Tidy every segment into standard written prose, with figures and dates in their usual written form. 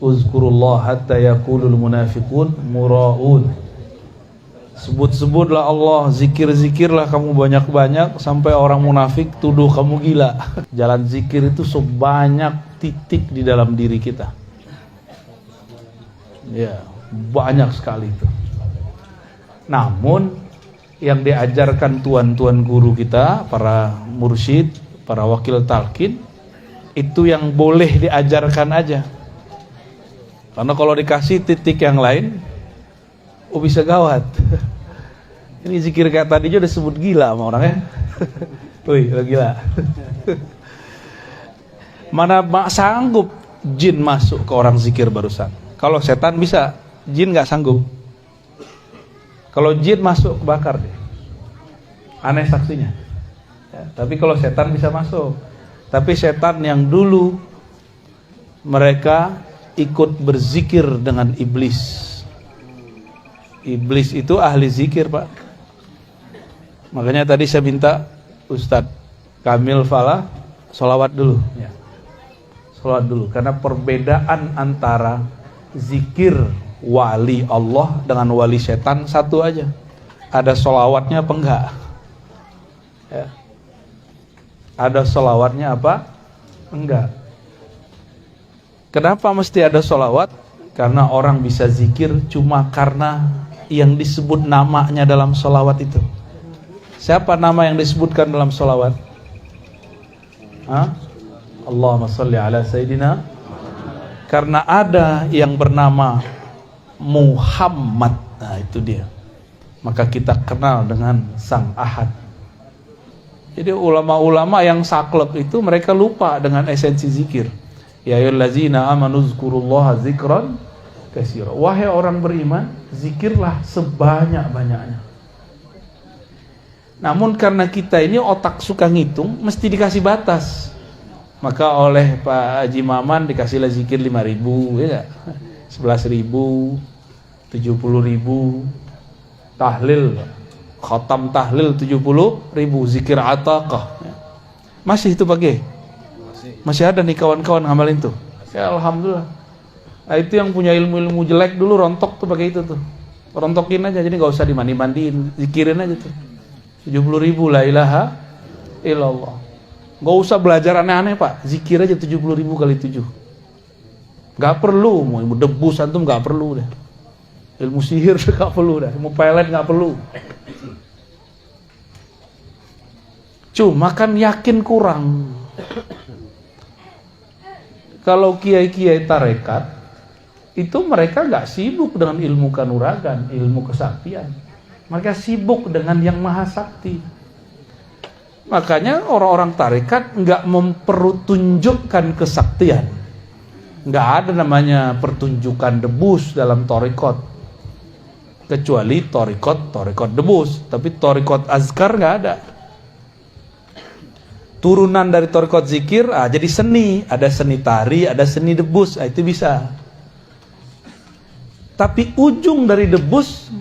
Uzkurullah hatta yaqulul munafiqun muraun. Sebut-sebutlah Allah, zikir-zikirlah kamu banyak-banyak sampai orang munafik tuduh kamu gila. Jalan zikir itu sebanyak titik di dalam diri kita. Ya, banyak sekali itu. Namun yang diajarkan tuan-tuan guru kita, para mursyid, para wakil talqin, itu yang boleh diajarkan aja. Karena kalau dikasih titik yang lain, bisa gawat. Ini zikir kayak tadi aja udah sebut gila sama orangnya. Wih, gila. Mana sanggup jin masuk ke orang zikir barusan. Kalau setan bisa, jin nggak sanggup. Kalau jin masuk kebakar deh. Aneh saksinya. Ya, tapi kalau setan bisa masuk. Tapi setan yang dulu mereka ikut berzikir dengan iblis. Iblis itu ahli zikir, Pak. Makanya tadi saya minta Ustadz Kamil Falah sholawat dulu. Ya. Sholawat dulu. Karena perbedaan antara zikir wali Allah dengan wali setan satu aja. Ada sholawatnya apa enggak? Ya. Ada sholawatnya apa? Enggak. Kenapa mesti ada sholawat? Karena orang bisa zikir cuma karena yang disebut namanya dalam sholawat itu. Siapa nama yang disebutkan dalam sholawat? Allahumma sholli ala Sayyidina. Karena ada yang bernama Muhammad. Nah itu dia. Maka kita kenal dengan Sang Ahad. Jadi ulama-ulama yang saklek itu mereka lupa dengan esensi zikir. Ya ayyuhallazina amanu zkurullaha zikran katsira. Wahai orang beriman, zikirlah sebanyak-banyaknya. Namun karena kita ini otak suka ngitung, mesti dikasih batas. Maka oleh Pak Haji Maman dikasihlah zikir 5.000, ya enggak? 11.000, 70.000, tahlil, khatam tahlil 70.000, zikir ataqah. Masih itu pakai? Masih ada nih kawan-kawan ngamalin tuh. Ya alhamdulillah. Nah, itu yang punya ilmu-ilmu jelek dulu rontok tuh pakai itu tuh. Rontokin aja, jadi nggak usah dimandi-mandiin, zikirin aja tuh. 70.000 la ilaha illallah. Nggak usah belajar aneh-aneh Pak, zikir aja 70.000 kali 7. Nggak perlu, mau ilmu debus antum nggak perlu deh. Ilmu sihir nggak perlu dah, ilmu pelet nggak perlu. Cuma kan yakin kurang. Kalau kiai-kiai tarekat itu mereka nggak sibuk dengan ilmu kanuragan, ilmu kesaktian. Mereka sibuk dengan yang maha sakti. Makanya orang-orang tarekat nggak mempertunjukkan kesaktian. Nggak ada namanya pertunjukan debus dalam tarekat. Kecuali tarekat debus, tapi tarekat azkar nggak ada. Turunan dari tarekat zikir, jadi seni, ada seni tari, ada seni debus, itu bisa. Tapi ujung dari debus,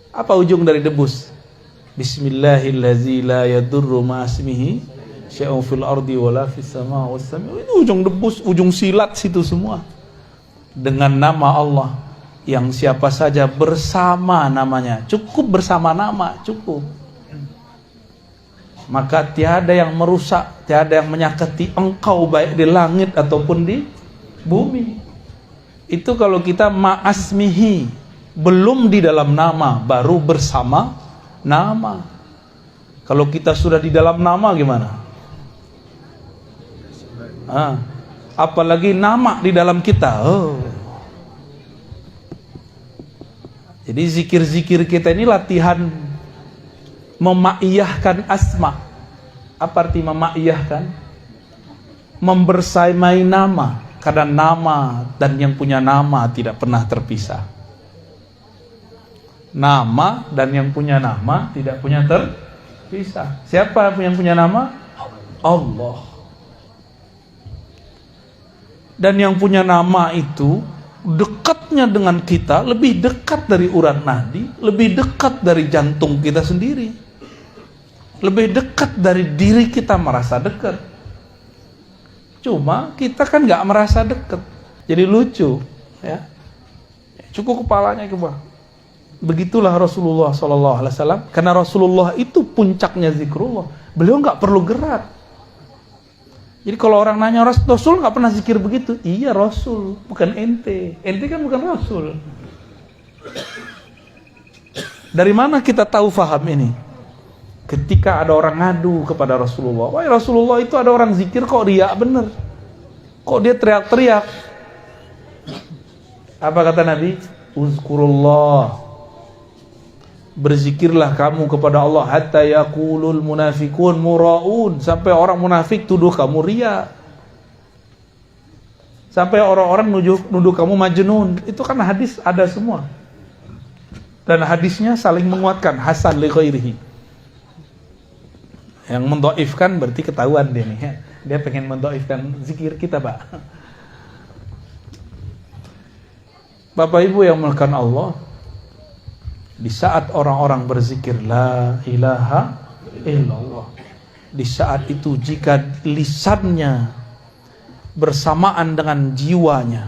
apa ujung dari debus? Bismillahillazi la yadurru ma'asmihi syai'un fil ardi wala fis sama was sami. Itu ujung debus, ujung silat situ semua. Dengan nama Allah yang siapa saja bersama namanya, cukup bersama nama, cukup. Maka tiada yang merusak, tiada yang menyakiti engkau baik di langit ataupun di bumi. Itu kalau kita ma'asmihi, belum di dalam nama, baru bersama nama. Kalau kita sudah di dalam nama gimana? Apalagi nama di dalam kita. Jadi zikir-zikir kita ini latihan memaiyahkan asma. Apa arti memaiyahkan? Membersamai nama. Karena nama dan yang punya nama tidak pernah terpisah. Nama dan yang punya nama tidak punya terpisah. Siapa yang punya nama? Allah. Dan yang punya nama itu dekatnya dengan kita, lebih dekat dari urat nadi, lebih dekat dari jantung kita sendiri, lebih dekat dari diri kita merasa dekat. Cuma kita kan nggak merasa deket, jadi lucu, ya. Cukup kepalanya ke bawah. Begitulah Rasulullah SAW. Karena Rasulullah itu puncaknya zikrullah. Beliau nggak perlu gerak. Jadi kalau orang nanya Rasul nggak pernah zikir begitu, iya Rasul, bukan ente. Ente kan bukan Rasul. Dari mana kita tahu faham ini? Ketika ada orang ngadu kepada Rasulullah, wah Rasulullah itu ada orang zikir kok riak bener, kok dia teriak-teriak. Apa kata Nabi? Uzkurullah, berzikirlah kamu kepada Allah hatta yaqulul munafiqun muraun, sampai orang munafik tuduh kamu riak, sampai orang-orang nuduh kamu majnun. Itu kan hadis ada semua, dan hadisnya saling menguatkan, hasan li ghairihi. Yang mendoifkan berarti ketahuan dia nih, ya. Dia pengen mendoifkan zikir kita, Pak. Bapak Ibu yang melakukan Allah, di saat orang-orang berzikir la ilaha illallah, di saat itu jika lisannya bersamaan dengan jiwanya,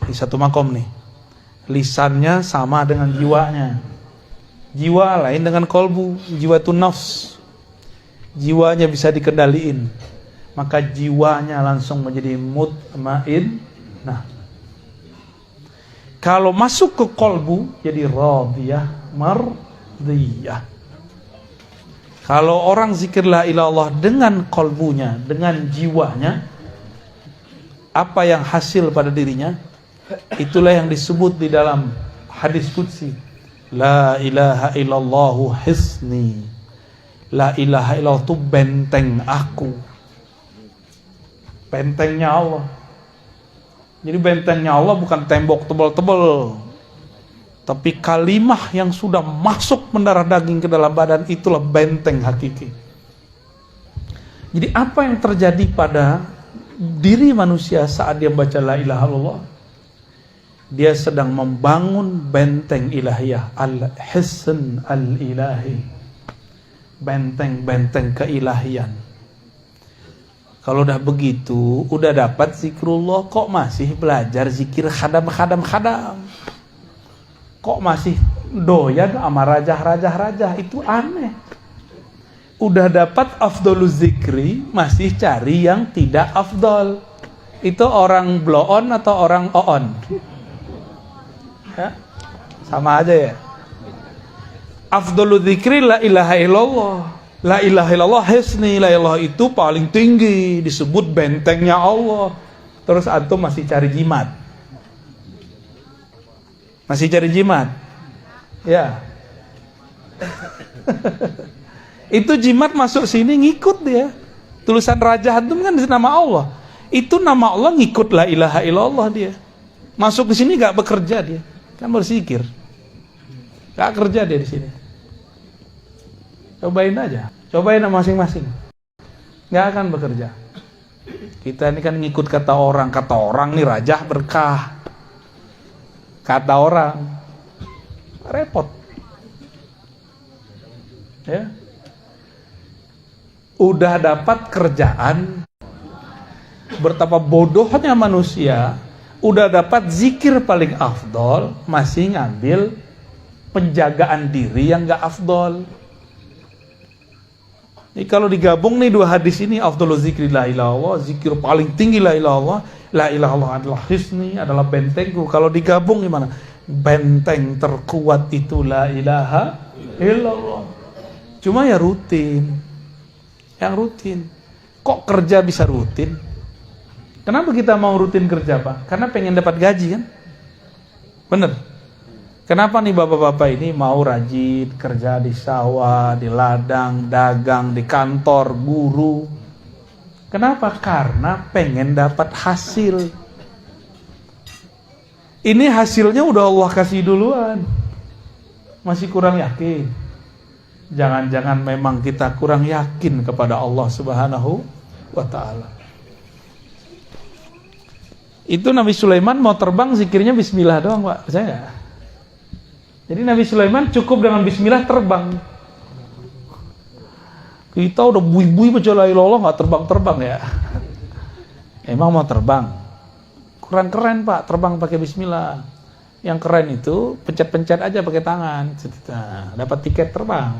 di satu makom nih, lisannya sama dengan jiwanya, jiwa lain dengan kolbu, jiwa itu nafs, jiwanya bisa dikendaliin, maka jiwanya langsung menjadi mutmain. Nah, kalau masuk ke kolbu jadi radiyah mardiyah. Kalau orang zikir la ilaha illallah dengan kolbunya, dengan jiwanya, apa yang hasil pada dirinya, itulah yang disebut di dalam hadis qudsi, la ilaha illallahu hisni. La ilaha illallah itu benteng aku, bentengnya Allah. Jadi bentengnya Allah bukan tembok tebal-tebal, tapi kalimah yang sudah masuk mendarah daging ke dalam badan, itulah benteng hakiki. Jadi apa yang terjadi pada diri manusia saat dia baca la ilaha illallah? Dia sedang membangun benteng ilahiyah, al-hisn al-ilahi, benteng-benteng keilahian. Kalau udah begitu, udah dapat zikrullah, kok masih belajar zikir khadam? Kok masih doyan sama rajah-rajah? Itu aneh. Udah dapat afdoluz zikri, masih cari yang tidak afdol. Itu orang blow on atau orang on? Ya? Sama aja ya. Afdoluz zikri la ilaha illallah. La ilaha illallah hisni, la ilaha itu paling tinggi, disebut bentengnya Allah. Terus antum masih cari jimat. Masih cari jimat. Ya. Itu jimat masuk sini ngikut dia. Tulisan raja antum kan nama Allah. Itu nama Allah ngikut la ilaha illallah dia. Masuk ke sini gak bekerja dia. Kan berzikir. Gak kerja dia di sini. Cobain aja, cobain masing-masing, nggak akan bekerja. Kita ini kan ngikut kata orang nih rajah berkah, kata orang, repot, ya. Udah dapat kerjaan, betapa bodohnya manusia, udah dapat zikir paling afdol, masih ngambil penjagaan diri yang nggak afdol. Ini kalau digabung nih dua hadis ini, afdhalul zikri la ilaha illallah, zikir paling tinggi la ilaha illallah, la ilaha illallah adalah hisni, adalah bentengku. Kalau digabung gimana? Benteng terkuat itu la ilaha illallah. Cuma ya rutin. Yang rutin. Kok kerja bisa rutin? Kenapa kita mau rutin kerja, Pak? Karena pengen dapat gaji kan? Bener? Kenapa nih bapak-bapak ini mau rajin kerja di sawah, di ladang, dagang, di kantor, guru? Kenapa? Karena pengen dapat hasil. Ini hasilnya udah Allah kasih duluan. Masih kurang yakin? Jangan-jangan memang kita kurang yakin kepada Allah Subhanahu wa ta'ala. Itu Nabi Sulaiman mau terbang zikirnya bismillah doang, Pak. Percaya nggak? Jadi Nabi Sulaiman cukup dengan bismillah terbang. Kita udah bui-bui baca la ilaha illallah nggak terbang-terbang ya. Emang mau terbang? Kurang keren Pak, terbang pakai bismillah. Yang keren itu pencet-pencet aja pakai tangan. Nah, dapat tiket terbang.